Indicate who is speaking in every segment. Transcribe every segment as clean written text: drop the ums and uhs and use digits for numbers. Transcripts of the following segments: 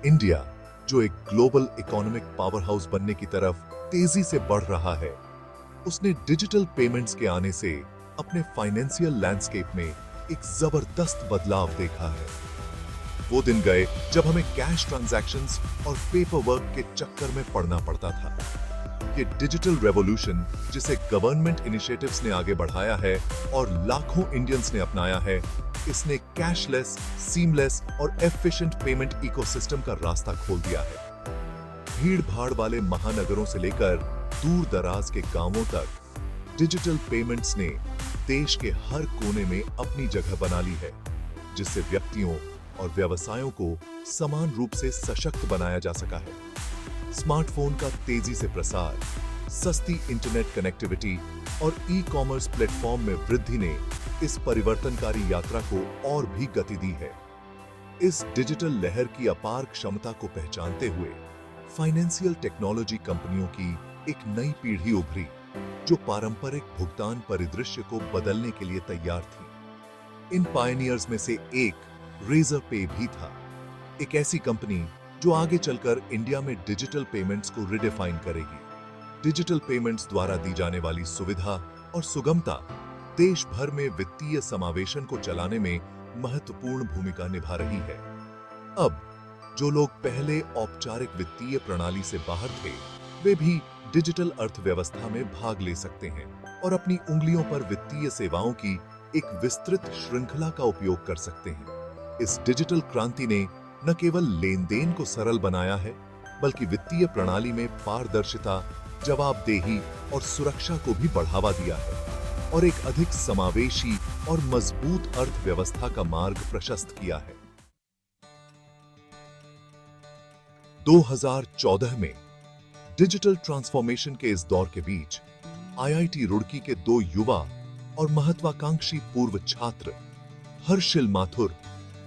Speaker 1: India, जो एक global economic power house बनने की तरफ तेजी से बढ़ रहा है, उसने डिजिटल पेमेंट्स के आने से अपने फाइनेंशियल लैंडस्केप में एक जबरदस्त बदलाव देखा है। वो दिन गए जब हमें कैश ट्रांजैक्शंस और पेपर वर्क के चक्कर में पड़ना पड़ता था। ये डिजिटल रेवोल्यूशन, जिसे गवर्नमेंट इनिशिएटिव्स ने आगे बढ़ाया है और लाखों इंडियंस ने अपनाया है, इसने कैशलेस, सीमलेस और एफिशिएंट पेमेंट इकोसिस्टम का रास्ता खोल दिया है। भीड़ भाड़ वाले महानगरों से लेकर दूर दराज के गांवों तक डिजिटल पेमेंट्स ने देश के हर कोने में अपनी जगह बना ली है, जिससे व्यक्तियों और व्यवसायों को समान रूप से सशक्त बनाया जा सका है। स्मार्टफोन का तेजी से प्रसार, सस्ती इंटरनेट कनेक्टिविटी और ई-कॉमर्स प्लेटफॉर्म में वृद्धि ने इस परिवर्तनकारी यात्रा को और भी गति दी है। इस डिजिटल लहर की अपार क्षमता को पहचानते हुए फाइनेंशियल टेक्नोलॉजी कंपनियों की एक नई पीढ़ी उभरी, जो पारंपरिक भुगतान परिदृश्य को बदलने के लिए तैयार थी। इन पायनियर्स में से एक रेजरपे भी था, एक ऐसी कंपनी जो आगे चलकर इंडिया में डिजिटल पेमेंट्स को रिडिफाइन करेगी। डिजिटल पेमेंट्स द्वारा दी जाने वाली सुविधा और सुगमता देश भर में वित्तीय समावेशन को चलाने में महत्वपूर्ण भूमिका निभा रही है। अब जो लोग पहले औपचारिक वित्तीय प्रणाली से बाहर थे, वे भी डिजिटल अर्थव्यवस्था में भाग ले सकते हैं और अपनी उंगलियों पर वित्तीय सेवाओं की एक विस्तृत श्रृंखला का उपयोग कर सकते हैं। इस डिजिटल क्रांति ने न केवल लेन-देन को सरल बनाया है, बल्कि वित्तीय प्रणाली में पारदर्शिता, जवाबदेही और सुरक्षा को भी बढ़ावा दिया है और एक अधिक समावेशी और मजबूत अर्थव्यवस्था का मार्ग प्रशस्त किया है। 2014 में डिजिटल ट्रांसफॉर्मेशन के इस दौर के बीच आईआईटी रुड़की के दो युवा और महत्वाकांक्षी पूर्व छात्र हर्षिल माथुर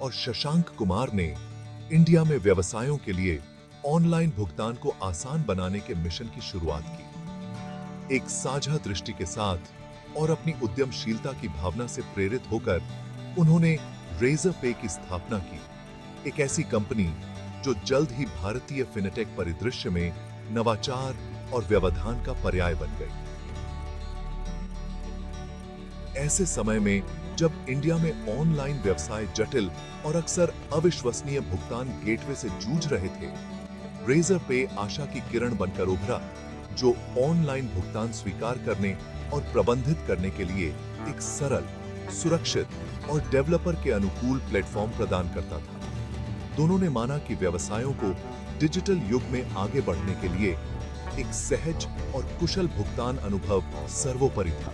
Speaker 1: और शशांक कुमार ने इंडिया में व्यवसायों के लिए ऑनलाइन भुगतान को आसान बनाने के मिशन की शुरुआत की। एक साझा दृष्टि के साथ और अपनी उद्यमशीलता की भावना से प्रेरित होकर उन्होंने रेजरपे की स्थापना की, एक ऐसी कंपनी जो जल्द ही भारतीय फिनटेक परिदृश्य में नवाचार और व्यवधान का पर्याय बन गई। ऐसे समय में जब इंडिया में ऑनलाइन व्यवसाय जटिल और अक्सर अविश्वसनीय भुगतान गेटवे से जूझ रहे थे, रेजरपे आशा की किरण बनकर उभरा, जो ऑनलाइन भुगतान स्वीकार करने और प्रबंधित करने के लिए एक सरल, सुरक्षित और डेवलपर के अनुकूल प्लेटफॉर्म प्रदान करता था। दोनों ने माना कि व्यवसायों को डिजिटल युग में आगे बढ़ने के लिए एक सहज और कुशल भुगतान अनुभव सर्वोपरि था।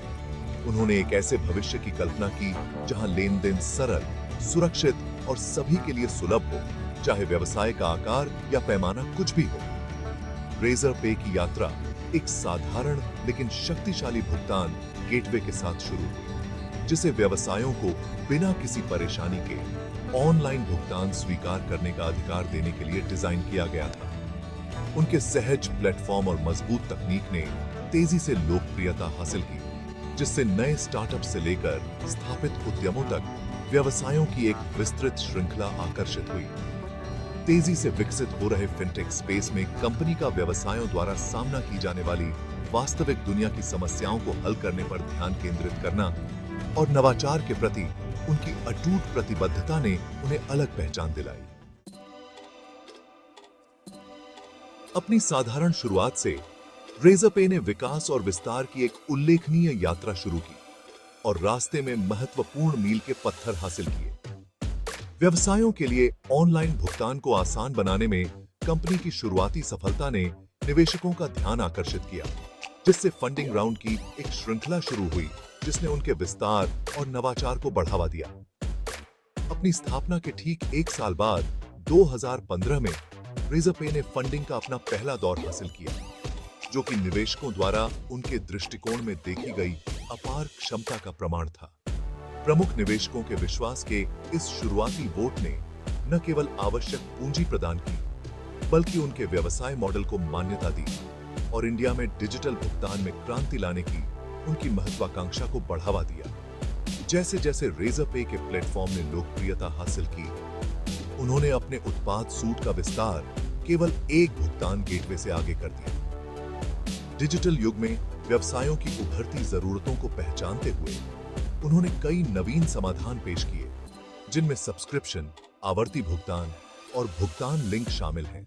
Speaker 1: उन्होंने एक ऐसे भविष्य की कल्पना की जहां लेन-देन सरल, सुरक्षित और सभी के लिए सुलभ हो, चाहे व्यवसाय का आकार या पैमाना कुछ भी हो। रेजरपे की यात्रा एक साधारण लेकिन शक्तिशाली भुगतान गेटवे के साथ शुरू हुई, जिसे व्यवसायों को बिना किसी परेशानी के ऑनलाइन भुगतान स्वीकार करने का अधिकार देने के लिए डिजाइन किया गया था। उनके सहज प्लेटफॉर्म और मजबूत तकनीक ने तेजी से लोकप्रियता हासिल की, जिससे नए स्टार्टअप से लेकर स्थापित उद्यमों तक व्यवसायों की एक विस्तृत श्रृंखला आकर्षित हुई। तेजी से विकसित हो रहे फिनटेक स्पेस में कंपनी का व्यवसायों द्वारा सामना की जाने वाली वास्तविक दुनिया की समस्याओं को हल करने पर ध्यान केंद्रित करना और नवाचार के प्रति उनकी अटूट प्रतिबद्धता ने उन्हें अलग पहचान दिलाई। अपनी साधारण शुरुआत से रेजरपे ने विकास और विस्तार की एक उल्लेखनीय यात्रा शुरू की और रास्ते में महत्वपूर्ण मील के पत्थर हासिल किए। व्यवसायों के लिए ऑनलाइन भुगतान को आसान बनाने में कंपनी की शुरुआती सफलता ने निवेशकों का ध्यान आकर्षित किया, जिससे फंडिंग राउंड की एक श्रृंखला शुरू हुई, जिसने उनके विस्तार और नवाचार को बढ़ावा दिया। अपनी स्थापना के ठीक एक साल बाद 2015 में रेजरपे ने फंडिंग का अपना पहला दौर हासिल किया, जो कि निवेशकों द्वारा उनके दृष्टिकोण में देखी गई अपार क्षमता का प्रमाण था। प्रमुख निवेशकों के विश्वास के इस शुरुआती वोट ने न केवल आवश्यक पूंजी प्रदान की, बल्कि उनके व्यवसाय मॉडल को मान्यता दी और इंडिया में डिजिटल भुगतान में क्रांति लाने की उनकी महत्वाकांक्षा को बढ़ावा दिया। जैसे जैसे रेजरपे के प्लेटफॉर्म ने लोकप्रियता हासिल की, उन्होंने अपने उत्पाद सूट का विस्तार केवल एक भुगतान गेटवे से आगे कर दिया। डिजिटल युग में व्यवसायों की उभरती जरूरतों को पहचानते हुए उन्होंने कई नवीन समाधान पेश किए, जिनमें सब्सक्रिप्शन, आवर्ती भुगतान और भुगतान लिंक शामिल हैं,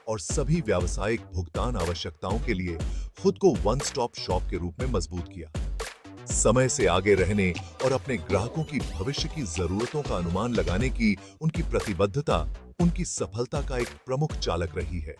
Speaker 1: और सभी व्यावसायिक भुगतान आवश्यकताओं के लिए खुद को वन स्टॉप शॉप के रूप में मजबूत किया। समय से आगे रहने और अपने ग्राहकों की भविष्य की जरूरतों का अनुमान लगाने की उनकी प्रतिबद्धता उनकी सफलता का एक प्रमुख चालक रही है।